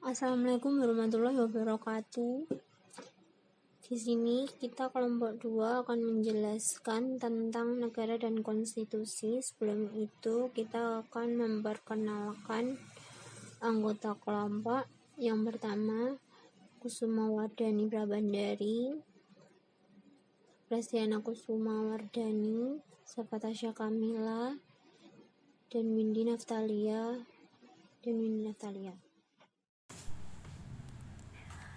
Assalamualaikum warahmatullahi wabarakatuh. Di sini kita kelompok 2 akan menjelaskan tentang negara dan konstitusi. Sebelum itu kita akan memperkenalkan anggota kelompok. Yang pertama, Kusumawardhani Prabandari, Prestiana Kusumawardhani, Safatasya Kamila, dan Windy Naftalia.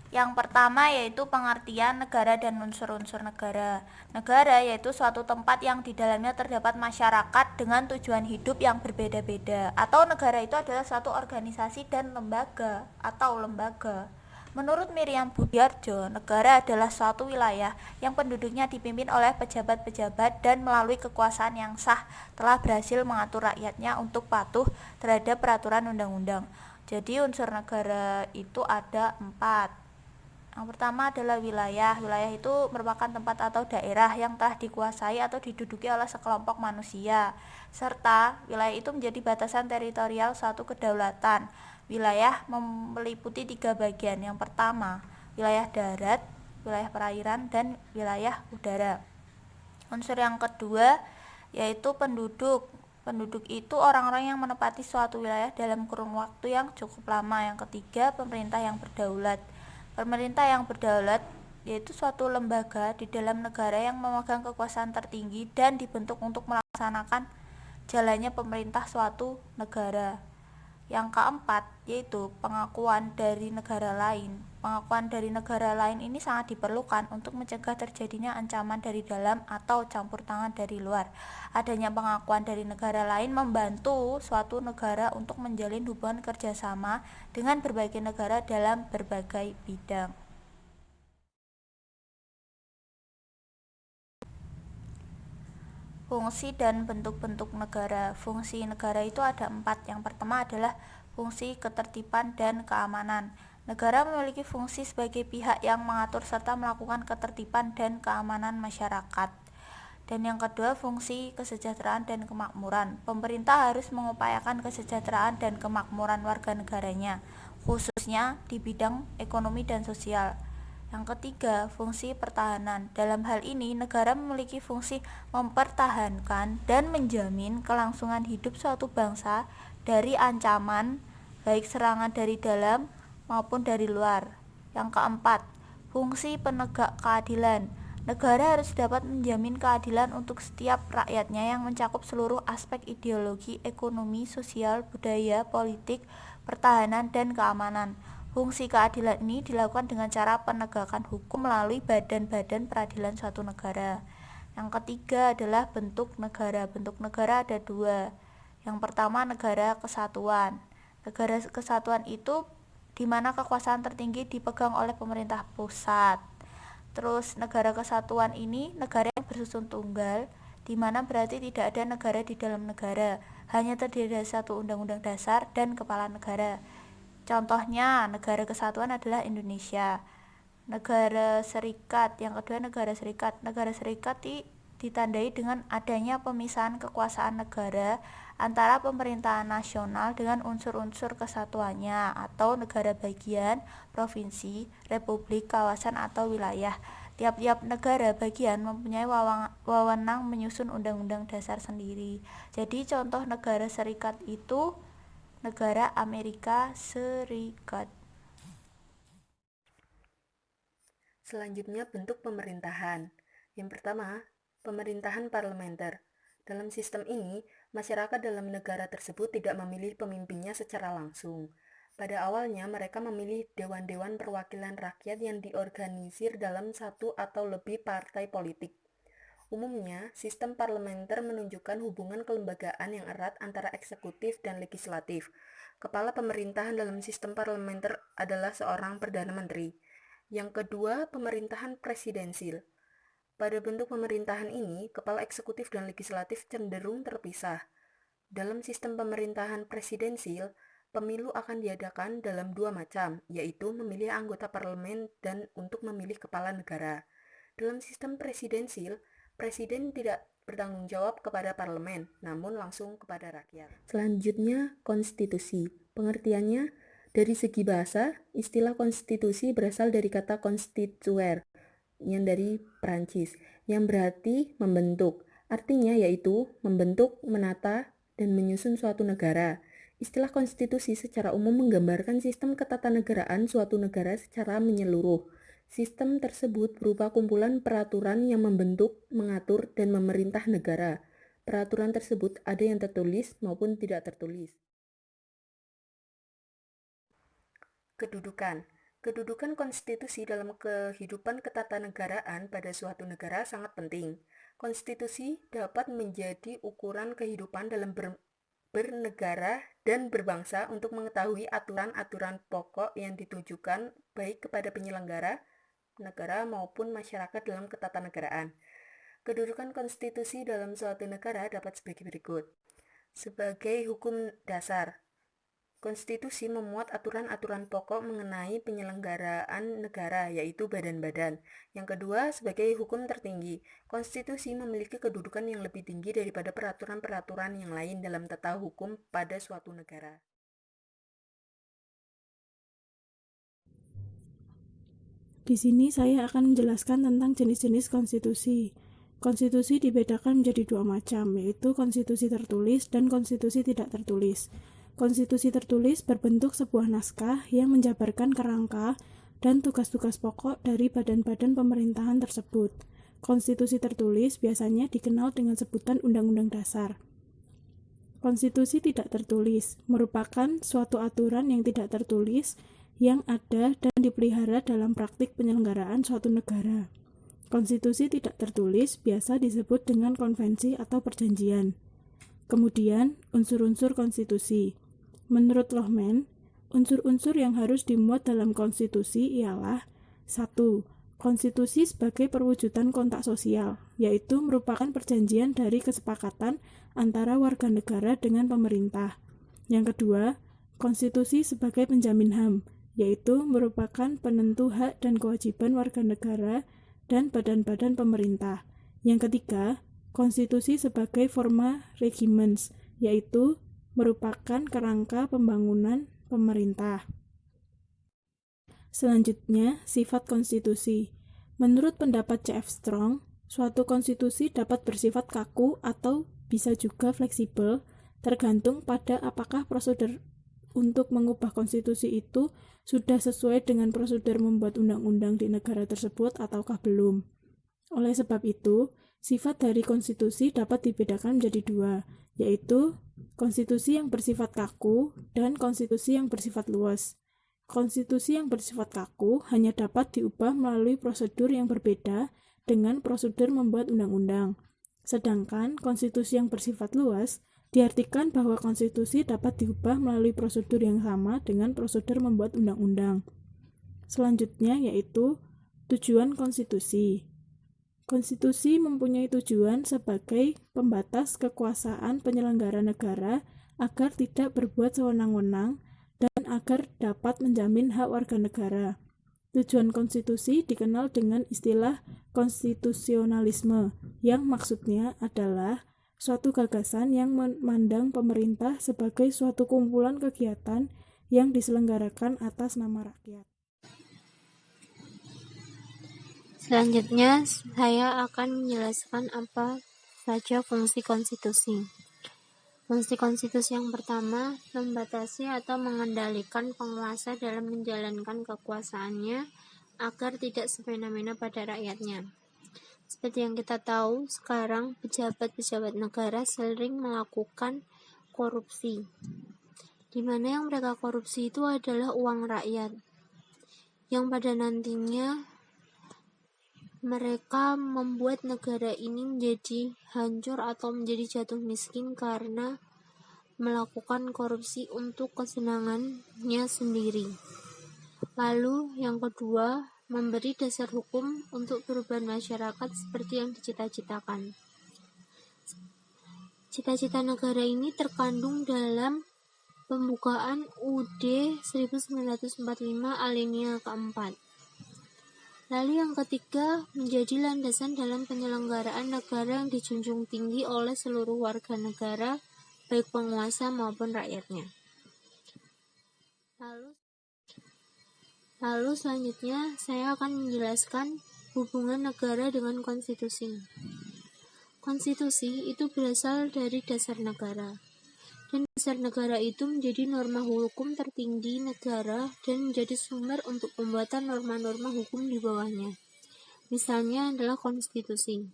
Yang pertama yaitu pengertian negara dan unsur-unsur negara. Negara yaitu suatu tempat yang di dalamnya terdapat masyarakat dengan tujuan hidup yang berbeda-beda. Atau negara itu adalah suatu organisasi dan lembaga atau lembaga. Menurut Miriam Budiarjo, negara adalah suatu wilayah yang penduduknya dipimpin oleh pejabat-pejabat dan melalui kekuasaan yang sah telah berhasil mengatur rakyatnya untuk patuh terhadap peraturan undang-undang. Jadi unsur negara itu ada 4. Yang pertama adalah wilayah. Wilayah itu merupakan tempat atau daerah yang telah dikuasai atau diduduki oleh sekelompok manusia. Serta wilayah itu menjadi batasan teritorial suatu kedaulatan. Wilayah meliputi 3 bagian. Yang pertama, wilayah darat, wilayah perairan, dan wilayah udara. Unsur yang kedua yaitu penduduk. Penduduk itu orang-orang yang menempati suatu wilayah dalam kurun waktu yang cukup lama. Yang ketiga, pemerintah yang berdaulat. Pemerintah yang berdaulat yaitu suatu lembaga di dalam negara yang memegang kekuasaan tertinggi dan dibentuk untuk melaksanakan jalannya pemerintah suatu negara. Yang keempat yaitu pengakuan dari negara lain. Pengakuan dari negara lain ini sangat diperlukan untuk mencegah terjadinya ancaman dari dalam atau campur tangan dari luar. Adanya pengakuan dari negara lain membantu suatu negara untuk menjalin hubungan kerjasama dengan berbagai negara dalam berbagai bidang. Fungsi dan bentuk-bentuk negara. Fungsi negara itu ada 4. Yang pertama adalah fungsi ketertiban dan keamanan. Negara memiliki fungsi sebagai pihak yang mengatur serta melakukan ketertiban dan keamanan masyarakat. Dan yang kedua, fungsi kesejahteraan dan kemakmuran. Pemerintah harus mengupayakan kesejahteraan dan kemakmuran warga negaranya, khususnya di bidang ekonomi dan sosial. Yang ketiga, fungsi pertahanan. Dalam hal ini, negara memiliki fungsi mempertahankan dan menjamin kelangsungan hidup suatu bangsa dari ancaman, baik serangan dari dalam maupun dari luar. Yang keempat, fungsi penegak keadilan. Negara harus dapat menjamin keadilan untuk setiap rakyatnya yang mencakup seluruh aspek ideologi, ekonomi, sosial, budaya, politik, pertahanan, dan keamanan. Fungsi keadilan ini dilakukan dengan cara penegakan hukum melalui badan-badan peradilan suatu negara. Yang ketiga adalah bentuk negara. Bentuk negara ada 2. Yang pertama, negara kesatuan. Negara kesatuan itu di mana kekuasaan tertinggi dipegang oleh pemerintah pusat. Terus negara kesatuan ini negara yang bersusun tunggal, di mana berarti tidak ada negara di dalam negara, hanya terdiri dari satu undang-undang dasar dan kepala negara. Contohnya, negara kesatuan adalah Indonesia. Negara serikat, yang kedua negara serikat. Negara serikat ditandai dengan adanya pemisahan kekuasaan negara antara pemerintahan nasional dengan unsur-unsur kesatuannya atau negara bagian, provinsi, republik, kawasan, atau wilayah. Tiap-tiap negara bagian mempunyai wewenang menyusun undang-undang dasar sendiri. Jadi contoh negara serikat itu negara Amerika Serikat. Selanjutnya, bentuk pemerintahan. Yang pertama, pemerintahan parlementer. Dalam sistem ini, masyarakat dalam negara tersebut tidak memilih pemimpinnya secara langsung. Pada awalnya, mereka memilih dewan-dewan perwakilan rakyat yang diorganisir dalam satu atau lebih partai politik. Umumnya, sistem parlementer menunjukkan hubungan kelembagaan yang erat antara eksekutif dan legislatif. Kepala pemerintahan dalam sistem parlementer adalah seorang Perdana Menteri. Yang kedua, pemerintahan presidensil. Pada bentuk pemerintahan ini, kepala eksekutif dan legislatif cenderung terpisah. Dalam sistem pemerintahan presidensil, pemilu akan diadakan dalam 2 macam, yaitu memilih anggota parlemen dan untuk memilih kepala negara. Dalam sistem presidensil, presiden tidak bertanggung jawab kepada parlemen, namun langsung kepada rakyat. Selanjutnya, konstitusi. Pengertiannya, Dari segi bahasa, istilah konstitusi berasal dari kata constituer yang dari Perancis, yang berarti membentuk. Artinya yaitu membentuk, menata, dan menyusun suatu negara. Istilah konstitusi secara umum menggambarkan sistem ketatanegaraan suatu negara secara menyeluruh. Sistem tersebut berupa kumpulan peraturan yang membentuk, mengatur, dan memerintah negara. Peraturan tersebut ada yang tertulis maupun tidak tertulis. Kedudukan. Kedudukan konstitusi dalam kehidupan ketatanegaraan pada suatu negara sangat penting. Konstitusi dapat menjadi ukuran kehidupan dalam bernegara dan berbangsa untuk mengetahui aturan-aturan pokok yang ditujukan baik kepada penyelenggara negara maupun masyarakat dalam ketatanegaraan. Kedudukan konstitusi dalam suatu negara dapat sebagai berikut. Sebagai hukum dasar, konstitusi memuat aturan-aturan pokok mengenai penyelenggaraan negara, yaitu badan-badan. Yang kedua, sebagai hukum tertinggi, konstitusi memiliki kedudukan yang lebih tinggi daripada peraturan-peraturan yang lain dalam tata hukum pada suatu negara. Di sini saya akan menjelaskan tentang jenis-jenis konstitusi. Konstitusi dibedakan menjadi dua macam, yaitu konstitusi tertulis dan konstitusi tidak tertulis. Konstitusi tertulis berbentuk sebuah naskah yang menjabarkan kerangka dan tugas-tugas pokok dari badan-badan pemerintahan tersebut. Konstitusi tertulis biasanya dikenal dengan sebutan Undang-Undang Dasar. Konstitusi tidak tertulis merupakan suatu aturan yang tidak tertulis yang ada dan dipelihara dalam praktik penyelenggaraan suatu negara. Konstitusi tidak tertulis biasa disebut dengan konvensi atau perjanjian. Kemudian, unsur-unsur konstitusi. Menurut Lohmann, unsur-unsur yang harus dimuat dalam konstitusi ialah 1. Konstitusi sebagai perwujudan kontak sosial, yaitu merupakan perjanjian dari kesepakatan antara warga negara dengan pemerintah. Yang kedua, konstitusi sebagai penjamin HAM, yaitu merupakan penentu hak dan kewajiban warga negara dan badan-badan pemerintah. Yang ketiga, konstitusi sebagai forma regimens, yaitu merupakan kerangka pembangunan pemerintah. Selanjutnya, sifat konstitusi. Menurut pendapat C.F. Strong, suatu konstitusi dapat bersifat kaku atau bisa juga fleksibel, tergantung pada apakah prosedur untuk mengubah konstitusi itu sudah sesuai dengan prosedur membuat undang-undang di negara tersebut ataukah belum. Oleh sebab itu, sifat dari konstitusi dapat dibedakan menjadi dua, yaitu konstitusi yang bersifat kaku dan konstitusi yang bersifat luas. Konstitusi yang bersifat kaku hanya dapat diubah melalui prosedur yang berbeda dengan prosedur membuat undang-undang. Sedangkan konstitusi yang bersifat luas diartikan bahwa konstitusi dapat diubah melalui prosedur yang sama dengan prosedur membuat undang-undang. Selanjutnya yaitu tujuan konstitusi. Konstitusi mempunyai tujuan sebagai pembatas kekuasaan penyelenggara negara agar tidak berbuat sewenang-wenang dan agar dapat menjamin hak warga negara. Tujuan konstitusi dikenal dengan istilah konstitusionalisme, yang maksudnya adalah suatu gagasan yang memandang pemerintah sebagai suatu kumpulan kegiatan yang diselenggarakan atas nama rakyat. Selanjutnya, saya akan menjelaskan apa saja fungsi konstitusi. Fungsi konstitusi yang pertama, membatasi atau mengendalikan penguasa dalam menjalankan kekuasaannya agar tidak semena-mena pada rakyatnya. Seperti yang kita tahu, sekarang pejabat-pejabat negara sering melakukan korupsi, di mana yang mereka korupsi itu adalah uang rakyat, yang pada nantinya mereka membuat negara ini menjadi hancur atau menjadi jatuh miskin karena melakukan korupsi untuk kesenangannya sendiri. Lalu yang kedua, memberi dasar hukum untuk perubahan masyarakat seperti yang dicita-citakan. Cita-cita negara ini terkandung dalam pembukaan UUD 1945 alinea keempat. Lalu yang ketiga, menjadi landasan dalam penyelenggaraan negara yang dijunjung tinggi oleh seluruh warga negara, baik penguasa maupun rakyatnya. Lalu Lalu selanjutnya saya akan menjelaskan hubungan negara dengan konstitusi. Konstitusi itu berasal dari dasar negara. Dan dasar negara itu menjadi norma hukum tertinggi negara dan menjadi sumber untuk pembuatan norma-norma hukum di bawahnya. Misalnya adalah konstitusi.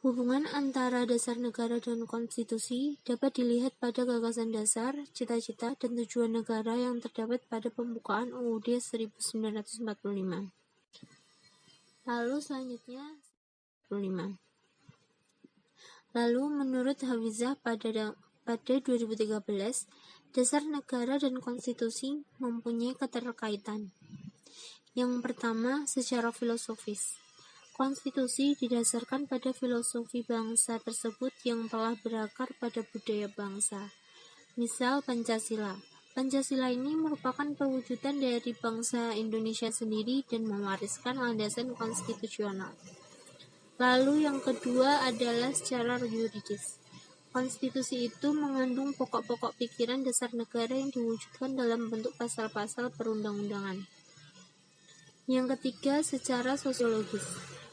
Hubungan antara dasar negara dan konstitusi dapat dilihat pada gagasan dasar, cita-cita, dan tujuan negara yang terdapat pada pembukaan UUD 1945. Lalu selanjutnya 45. Lalu menurut Hafizah pada 2013, dasar negara dan konstitusi mempunyai keterkaitan. Yang pertama, secara filosofis. Konstitusi didasarkan pada filosofi bangsa tersebut yang telah berakar pada budaya bangsa. Misal Pancasila. Pancasila ini merupakan perwujudan dari bangsa Indonesia sendiri dan mewariskan landasan konstitusional. Lalu yang kedua adalah secara yuridis. Konstitusi itu mengandung pokok-pokok pikiran dasar negara yang diwujudkan dalam bentuk pasal-pasal perundang-undangan. Yang ketiga, secara sosiologis.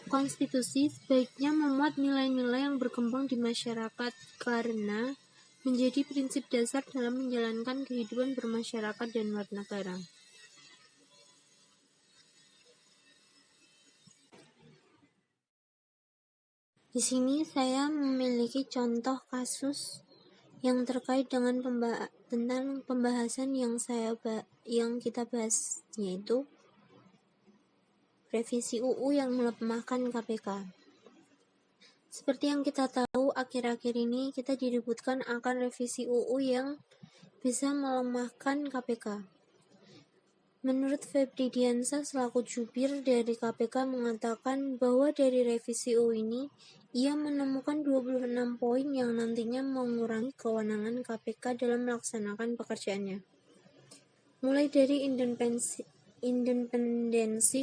Konstitusi sebaiknya memuat nilai-nilai yang berkembang di masyarakat karena menjadi prinsip dasar dalam menjalankan kehidupan bermasyarakat dan bernegara. Di sini saya memiliki contoh kasus yang terkait dengan tentang pembahasan yang kita bahas, yaitu revisi UU yang melemahkan KPK. Seperti yang kita tahu, akhir-akhir ini kita diributkan akan revisi UU yang bisa melemahkan KPK. Menurut Febri Diansyah selaku jubir dari KPK mengatakan bahwa dari revisi UU ini, ia menemukan 26 poin yang nantinya mengurangi kewenangan KPK dalam melaksanakan pekerjaannya. Mulai dari independensi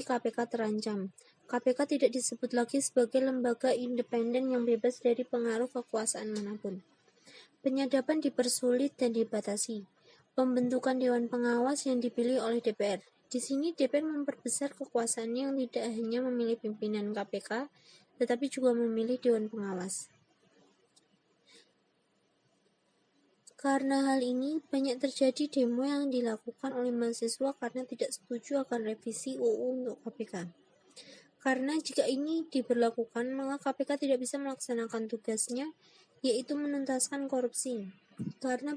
KPK terancam. KPK tidak disebut lagi sebagai lembaga independen yang bebas dari pengaruh kekuasaan manapun. Penyadapan dipersulit dan dibatasi. Pembentukan Dewan Pengawas yang dipilih oleh DPR. Di sini DPR memperbesar kekuasaannya yang tidak hanya memilih pimpinan KPK, tetapi juga memilih Dewan Pengawas. Karena hal ini, banyak terjadi demo yang dilakukan oleh mahasiswa karena tidak setuju akan revisi UU untuk KPK. Karena jika ini diberlakukan, maka KPK tidak bisa melaksanakan tugasnya, yaitu menuntaskan korupsi. Karena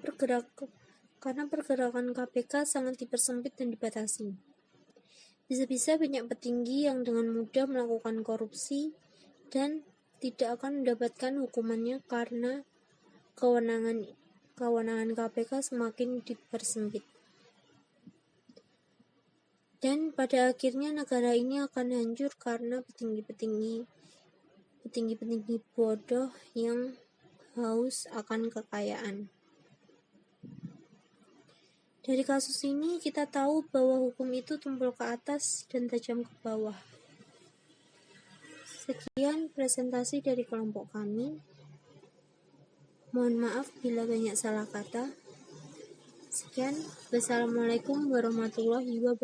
pergerakan KPK sangat dipersempit dan dibatasi. Bisa-bisa banyak petinggi yang dengan mudah melakukan korupsi dan tidak akan mendapatkan hukumannya karena kewenangan KPK semakin dipersempit. Dan pada akhirnya negara ini akan hancur karena petinggi-petinggi bodoh yang haus akan kekayaan. Dari kasus ini kita tahu bahwa hukum itu tumpul ke atas dan tajam ke bawah. Sekian presentasi dari kelompok kami. Mohon maaf bila banyak salah kata. Sekian, wassalamualaikum warahmatullahi wabarakatuh.